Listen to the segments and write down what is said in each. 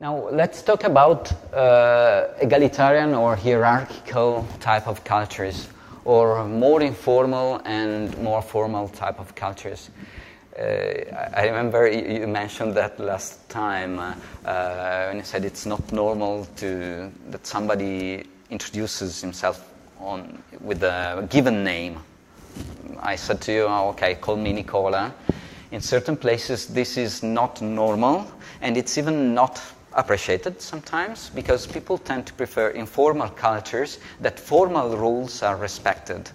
Now, let's talk about egalitarian or hierarchical type of cultures, or more informal and more formal type of cultures. I remember you mentioned that last time when you said it's not normal that somebody introduces himself with a given name. I said to you, oh, okay, call me Nicola. In certain places, this is not normal, and it's even not appreciated sometimes, because people tend to prefer informal cultures that formal rules are respected.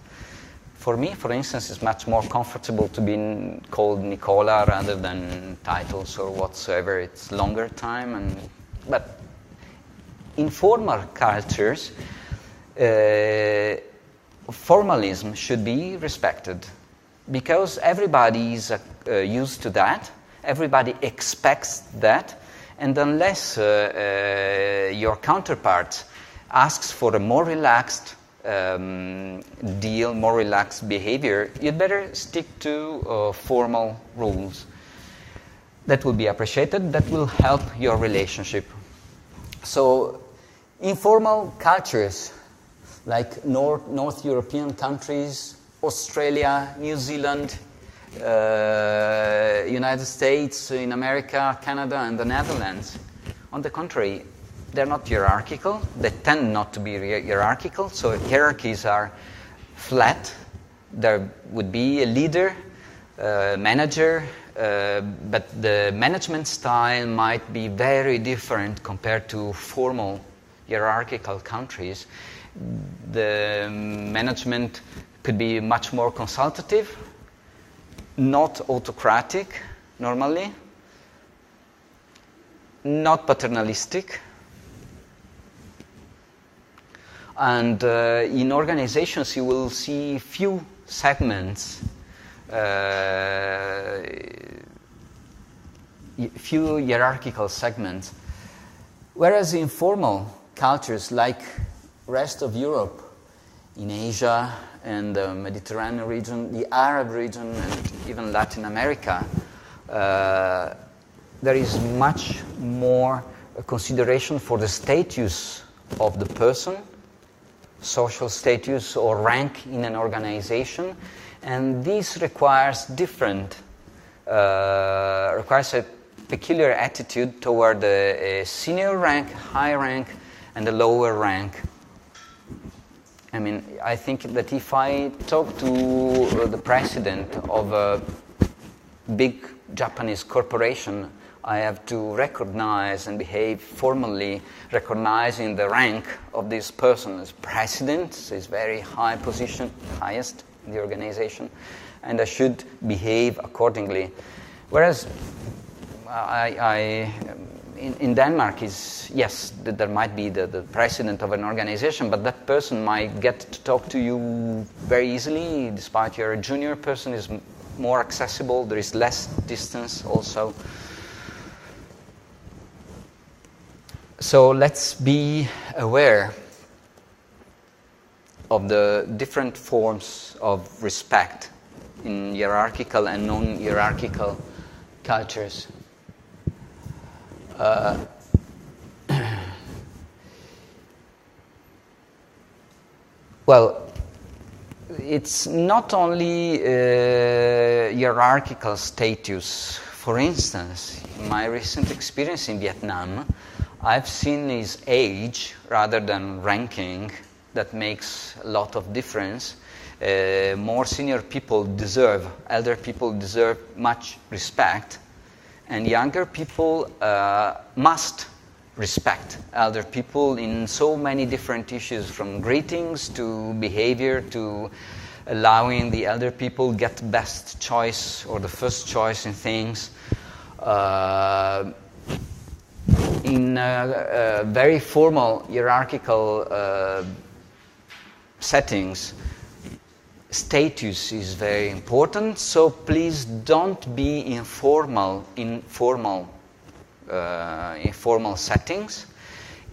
For me, for instance, it's much more comfortable to be called Nicola rather than titles or whatsoever. It's longer time, but informal cultures, formalism should be respected, because everybody is used to that, everybody expects that, and unless your counterpart asks for a more relaxed deal, more relaxed behavior, you'd better stick to formal rules. That will be appreciated, that will help your relationship. So, informal cultures, like North European countries, Australia, New Zealand, United States, in America, Canada, and the Netherlands. On the contrary, they're not hierarchical. They tend not to be hierarchical, so hierarchies are flat. There would be a leader, manager, but the management style might be very different compared to formal hierarchical countries. The management could be much more consultative, not autocratic normally, not paternalistic. And in organizations you will see few segments, few hierarchical segments, whereas informal cultures like rest of Europe, in Asia and the Mediterranean region, the Arab region, and even Latin America, there is much more consideration for the status of the person, social status or rank in an organization, and this requires requires a peculiar attitude toward a senior rank, high rank, and a lower rank. I mean, I think that if I talk to the president of a big Japanese corporation, I have to recognize and behave formally, recognizing the rank of this person as president, his very high position, highest in the organization, and I should behave accordingly. Whereas in Denmark yes, there might be the president of an organization, but that person might get to talk to you very easily, despite you're a junior person, is more accessible, there is less distance also. So let's be aware of the different forms of respect in hierarchical and non-hierarchical cultures. Well, it's not only hierarchical status. For instance, in my recent experience in Vietnam, I've seen his age rather than ranking that makes a lot of difference. More senior people elder people deserve much respect, and younger people must respect elder people in so many different issues, from greetings to behavior to allowing the elder people get best choice or the first choice in things. In very formal hierarchical settings, status is very important, so please don't be in formal settings.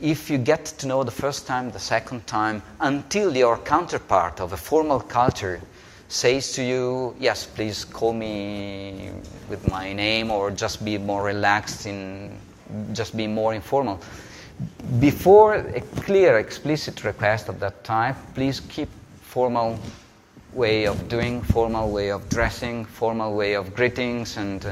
If you get to know the first time, the second time, until your counterpart of a formal culture says to you, yes, please call me with my name, or just be more relaxed in just be more informal. Before a clear, explicit request of that type, please keep formal way of doing, formal way of dressing, formal way of greetings, and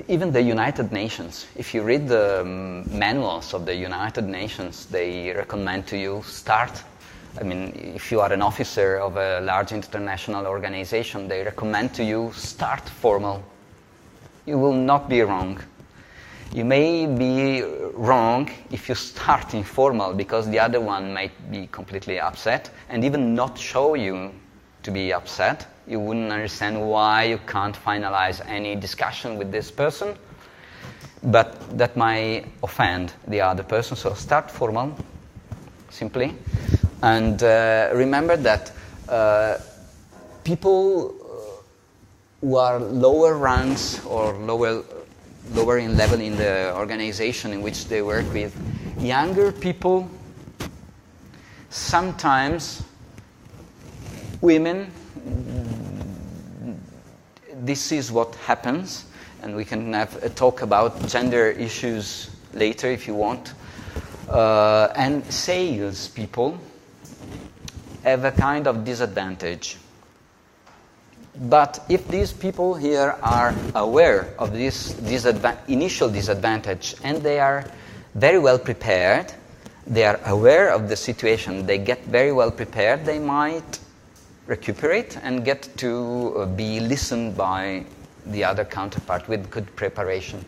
even the United Nations. If you read the manuals of the United Nations, they recommend to you start. I mean, if you are an officer of a large international organization, they recommend to you start formal. You will not be wrong. You may be wrong if you start informal, because the other one might be completely upset and even not show you to be upset. You wouldn't understand why you can't finalize any discussion with this person, but that might offend the other person. So start formal, simply. And remember that people who are lower ranks or lower in level in the organization in which they work with, younger people, sometimes women, this is what happens, and we can have a talk about gender issues later if you want, and sales people have a kind of disadvantage. But if these people here are aware of this initial disadvantage and they are very well prepared, they are aware of the situation, they get very well prepared, they might recuperate and get to be listened by the other counterpart with good preparation.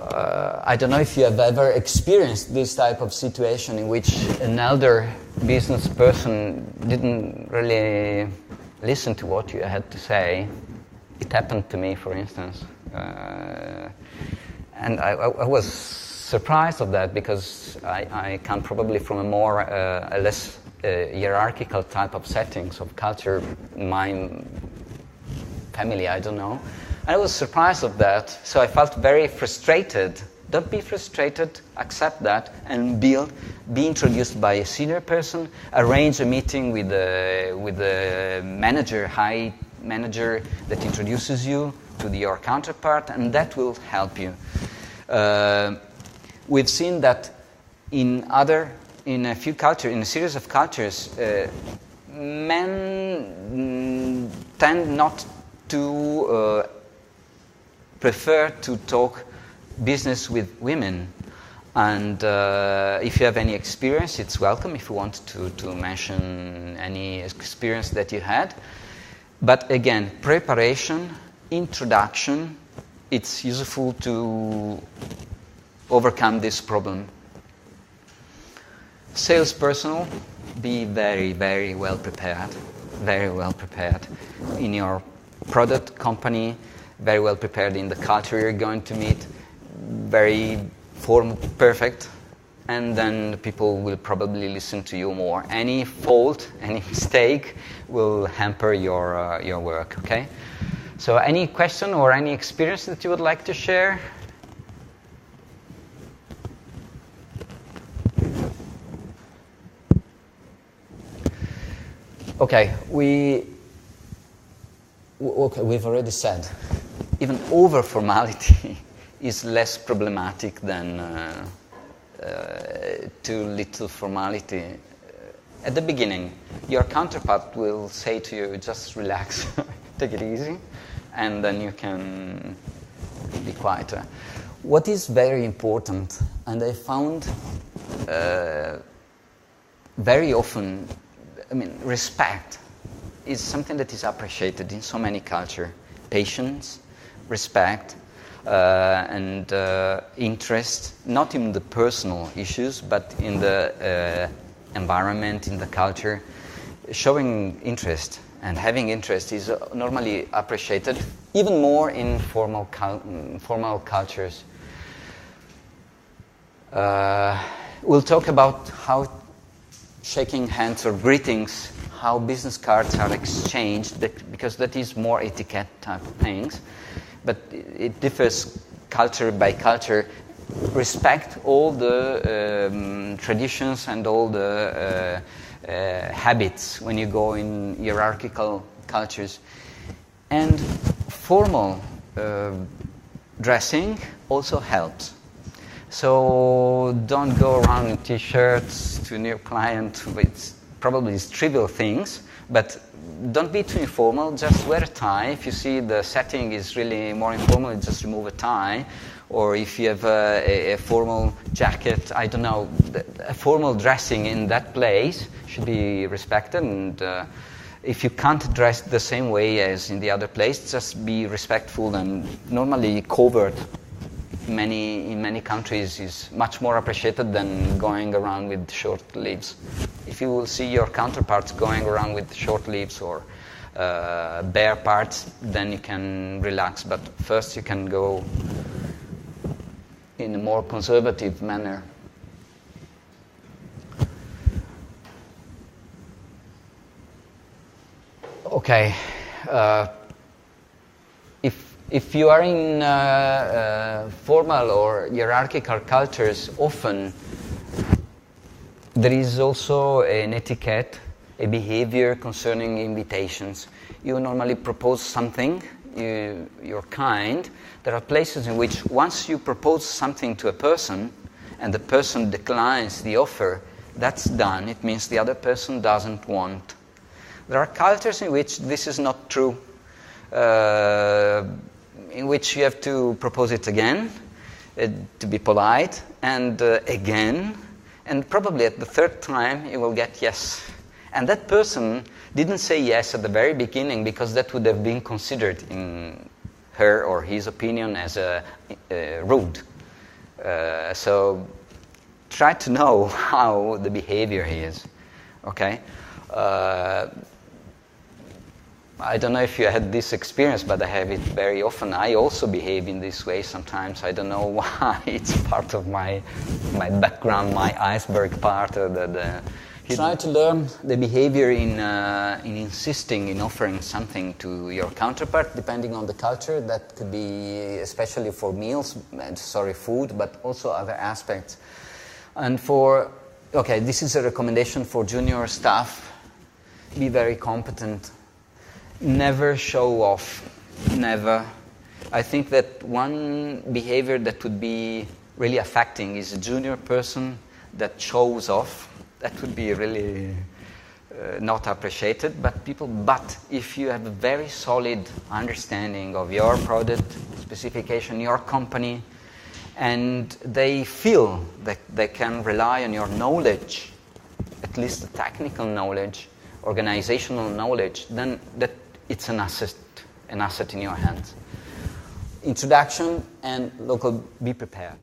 I don't know if you have ever experienced this type of situation in which an elder business person didn't really listen to what you had to say. It happened to me, for instance. And I was surprised of that, because I come probably from a less hierarchical type of settings of culture in my family, I don't know. I was surprised of that, so I felt very frustrated. Don't be frustrated, accept that, and be introduced by a senior person, arrange a meeting with the manager, high manager that introduces you to your counterpart, and that will help you. We've seen that in a series of cultures, men tend not to prefer to talk business with women, and if you have any experience, it's welcome if you want to mention any experience that you had. But again, preparation, introduction, it's useful to overcome this problem. Sales personnel, be very, very well prepared in your product company, very well prepared in the culture you're going to meet, very perfect, and then the people will probably listen to you more. Any fault, any mistake will hamper your work, okay? So any question or any experience that you would like to share? Okay, we've already said, even over formality is less problematic than too little formality. At the beginning, your counterpart will say to you, just relax, take it easy, and then you can be quieter. What is very important, and I found very often, respect is something that is appreciated in so many cultures. Patience, respect, and interest, not in the personal issues, but in the environment, in the culture. Showing interest and having interest is normally appreciated, even more in formal cultures. We'll talk about how shaking hands or greetings, how business cards are exchanged, because that is more etiquette type of things. But it differs culture by culture. Respect all the traditions and all the habits when you go in hierarchical cultures. And formal dressing also helps. So don't go around in t-shirts to a new client. It's probably trivial things, but don't be too informal. Just wear a tie. If you see the setting is really more informal, just remove a tie. Or if you have a formal jacket, I don't know, a formal dressing in that place should be respected. And if you can't dress the same way as in the other place, just be respectful. And normally covered in many countries is much more appreciated than going around with short sleeves. If you will see your counterparts going around with short sleeves or bare parts, then you can relax. But first you can go in a more conservative manner. Okay. If you are in formal or hierarchical cultures, often there is also an etiquette, a behavior concerning invitations. You normally propose something, you're kind. There are places in which once you propose something to a person and the person declines the offer, that's done. It means the other person doesn't want. There are cultures in which this is not true. In which you have to propose it again, to be polite, and again, and probably at the third time you will get yes. And that person didn't say yes at the very beginning because that would have been considered in her or his opinion as rude. So try to know how the behavior is, okay? I don't know if you had this experience, but I have it very often. I also behave in this way sometimes. I don't know why. It's part of my background, my iceberg part. Try to learn the behavior in insisting in offering something to your counterpart, depending on the culture. That could be especially for meals, food, but also other aspects. And this is a recommendation for junior staff. Be very competent. Never show off. Never. I think that one behavior that would be really affecting is a junior person that shows off. That would be really not appreciated. But if you have a very solid understanding of your product specification, your company, and they feel that they can rely on your knowledge, at least the technical knowledge, organizational knowledge, then that it's an asset in your hands. Introduction and local, be prepared.